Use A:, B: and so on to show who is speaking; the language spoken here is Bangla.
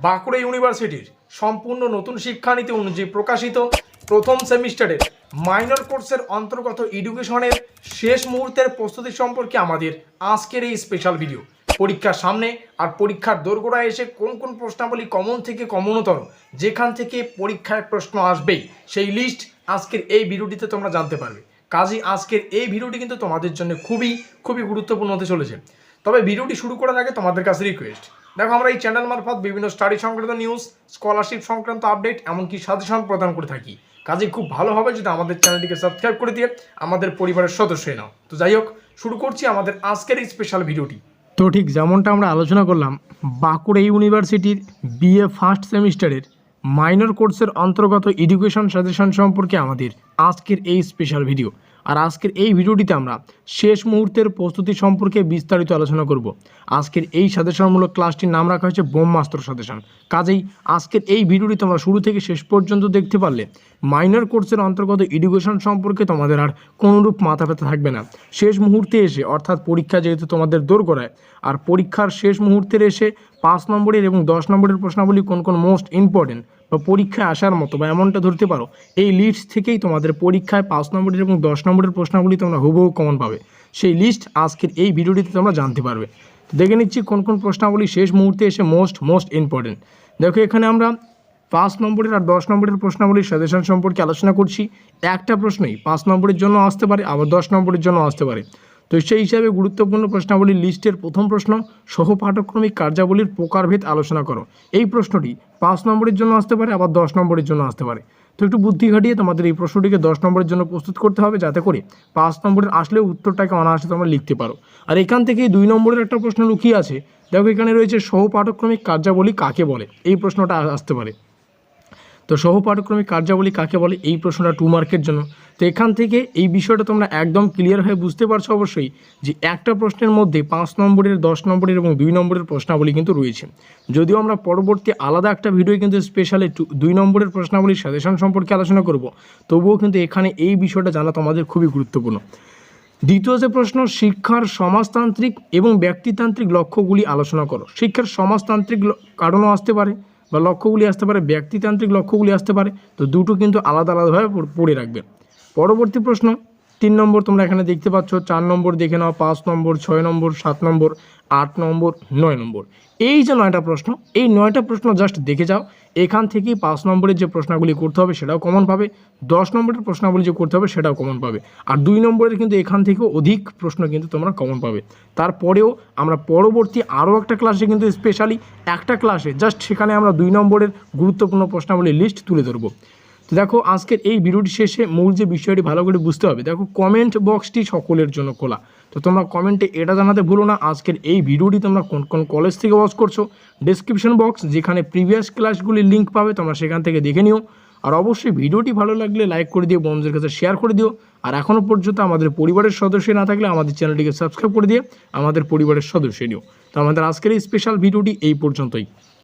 A: বাঁকুড়া ইউনিভার্সিটির সম্পূর্ণ নতুন শিক্ষানীতি অনুযায়ী প্রকাশিত প্রথম সেমিস্টারের মাইনর কোর্সের অন্তর্গত এডুকেশনের শেষ মুহূর্তের প্রস্তুতি সম্পর্কে আমাদের আজকের এই স্পেশাল ভিডিও। পরীক্ষার সামনে আর পরীক্ষার দোরগোড়ায় এসে কোন কোন প্রশ্নাবলী কমন থেকে কমনতর, যেখান থেকে পরীক্ষায় প্রশ্ন আসবেই সেই লিস্ট আজকের এই ভিডিওটিতে তোমরা জানতে পারবে। কাজেই আজকের এই ভিডিওটি কিন্তু তোমাদের জন্য খুবই গুরুত্বপূর্ণ হতে চলেছে। তবে ভিডিওটি শুরু করার আগে তোমাদের কাছে রিকোয়েস্ট, দেখো আমরা এই চ্যানেল মারফত বিভিন্ন স্টাডি সংক্রান্ত নিউজ, স্কলারশিপ সংক্রান্ত আপডেট, এমনকি সাজেশন প্রদান করে থাকি। কাজে খুব ভালো হবে যদি আমাদের চ্যানেলটিকে সাবস্ক্রাইব করে দিয়ে আমাদের পরিবারের সদস্য হয়ে নাও। তো যাই হোক, শুরু করছি আমাদের আজকের এই স্পেশাল ভিডিওটি। তো ঠিক যেমনটা আমরা আলোচনা করলাম, বাঁকুড়া ইউনিভার্সিটির বিএ ফার্স্ট সেমিস্টারের মাইনর কোর্সের অন্তর্গত এডুকেশন সাজেশন সম্পর্কে আমাদের আজকের এই স্পেশাল ভিডিও। আর আজকের এই ভিডিওটিতে আমরা শেষ মুহূর্তের প্রস্তুতি সম্পর্কে বিস্তারিত আলোচনা করব। আজকের এই সাজেশনমূলক ক্লাসটির নাম রাখা হয়েছে ব্রহ্মাস্ত্র সাজেশন। কাজেই আজকের এই ভিডিওটি তোমরা শুরু থেকে শেষ পর্যন্ত দেখতে পারলে মাইনর কোর্সের অন্তর্গত এডুকেশন সম্পর্কে তোমাদের আর কোনোরূপ মাথা ব্যথা থাকবে না। শেষ মুহূর্তে এসে, অর্থাৎ পরীক্ষা যেহেতু তোমাদের দোরগোড়ায়, আর পরীক্ষার শেষ মুহূর্তের এসে 5 নম্বরের এবং 10 নম্বরের প্রশ্নাবলী কোন কোন মোস্ট ইম্পর্টেন্ট বা পরীক্ষায় আসার মতো বা এমনটা ধরতে পারো, এই লিস্ট থেকেই তোমাদের পরীক্ষায় 5 নম্বরের এবং 10 নম্বরের প্রশ্নাবলী তোমরা হুবহু কমন পাবে। সেই লিস্ট আজকের এই ভিডিওটিতে তোমরা জানতে পারবে। দেখে নিচ্ছি কোন কোন প্রশ্নাবলী শেষ মুহূর্তে এসে মোস্ট ইম্পর্টেন্ট। দেখো, এখানে আমরা 5 নম্বরের আর 10 নম্বরের প্রশ্নাবলীর সাজেশন সম্পর্কে আলোচনা করছি। একটা প্রশ্নই 5 নম্বরের জন্য আসতে পারে, আবার 10 নম্বরের জন্য আসতে পারে। তো সেই হিসাবে গুরুত্বপূর্ণ প্রশ্নাবলীর লিস্টের প্রথম প্রশ্ন, সহপাঠক্রমিক কার্যাবলীর প্রকারভেদ আলোচনা করো। এই প্রশ্নটি 5 নম্বরের জন্য আসতে পারে, আবার 10 নম্বরের জন্য আসতে পারে। তো একটু বুদ্ধি খাটিয়ে তোমাদের এই প্রশ্নটিকে 10 নম্বরের জন্য প্রস্তুত করতে হবে, যাতে করে 5 নম্বরের আসলেও উত্তরটাকে অনায়াসে তোমরা লিখতে পারো। আর এখান থেকেই 2 নম্বরের একটা প্রশ্ন লুকিয়ে আছে। দেখো, এখানে রয়েছে সহপাঠক্রমিক কার্যাবলী কাকে বলে, এই প্রশ্নটা আসতে পারে। তো সহপাঠক্রমিক কার্যাবলী কাকে বলে, এই প্রশ্নটা 2 মার্কের জন্য। তো এখান থেকে এই বিষয়টা তোমরা একদম ক্লিয়ার হয়ে বুঝতে পারছো অবশ্যই যে একটা প্রশ্নের মধ্যে 5 নম্বরের, 10 নম্বরের এবং 2 নম্বরের প্রশ্নাবলী কিন্তু রয়েছে। যদিও আমরা পরবর্তী আলাদা একটা ভিডিও কিন্তু স্পেশালি 2 নম্বরের প্রশ্নাবলীর সাজেশন সম্পর্কে আলোচনা করব, তবুও কিন্তু এখানে এই বিষয়টা জানা তোমাদের খুবই গুরুত্বপূর্ণ। দ্বিতীয় যে প্রশ্ন, শিক্ষার সমাজতান্ত্রিক এবং ব্যক্তিতান্ত্রিক লক্ষ্যগুলি আলোচনা করো। শিক্ষার সমাজতান্ত্রিক কারণও আসতে পারে বা লক্ষ্যগুলি আসতে পারে, ব্যক্তিতান্ত্রিক লক্ষ্যগুলি আসতে পারে। তো দুটো কিন্তু আলাদাভাবে পড়ে রাখবে। পরবর্তী প্রশ্ন 3 নম্বর তোমরা এখানে দেখতে পাচ্ছ, 4 নম্বর দেখে নাও, 5 নম্বর, 6 নম্বর, 7 নম্বর, 8 নম্বর, 9 নম্বর। এই যে 9টা প্রশ্ন, এই 9টা প্রশ্ন জাস্ট দেখে যাও। এখান থেকেই 5 নম্বরের যে প্রশ্নগুলি করতে হবে সেটাও কমন পাবে, 10 নম্বরের প্রশ্নগুলি যে করতে হবে সেটাও কমন পাবে, আর 2 নম্বরের কিন্তু এখান থেকেও অধিক প্রশ্ন কিন্তু তোমরা কমন পাবে। তারপরেও আমরা পরবর্তী আরও একটা ক্লাসে কিন্তু স্পেশালি একটা ক্লাসে জাস্ট সেখানে আমরা 2 নম্বরের গুরুত্বপূর্ণ প্রশ্নাবলীর লিস্ট তুলে ধরবো। তো দেখো, আজকের এই ভিডিওটি শেষে মূল যে বিষয়টি ভালো করে বুঝতে হবে। দেখো, কমেন্ট বক্সটি সকলের জন্য খোলা। তো তোমরা কমেন্টে এটা জানাতে ভুলো না আজকের এই ভিডিওটি তোমরা কোন কোন কলেজ থেকে ওয়াচ করছো। ডেসক্রিপশন বক্স, যেখানে প্রিভিয়াস ক্লাসগুলির লিঙ্ক পাবে, তোমরা সেখান থেকে দেখে নিও। আর অবশ্যই ভিডিওটি ভালো লাগলে লাইক করে দিও, বন্ধুদের কাছে শেয়ার করে দিও। আর এখনও পর্যন্ত আমাদের পরিবারের সদস্য না থাকলে আমাদের চ্যানেলটিকে সাবস্ক্রাইব করে দিয়ে আমাদের পরিবারের সদস্য নিও। তো আমাদের আজকের এই স্পেশাল ভিডিওটি এই পর্যন্তই।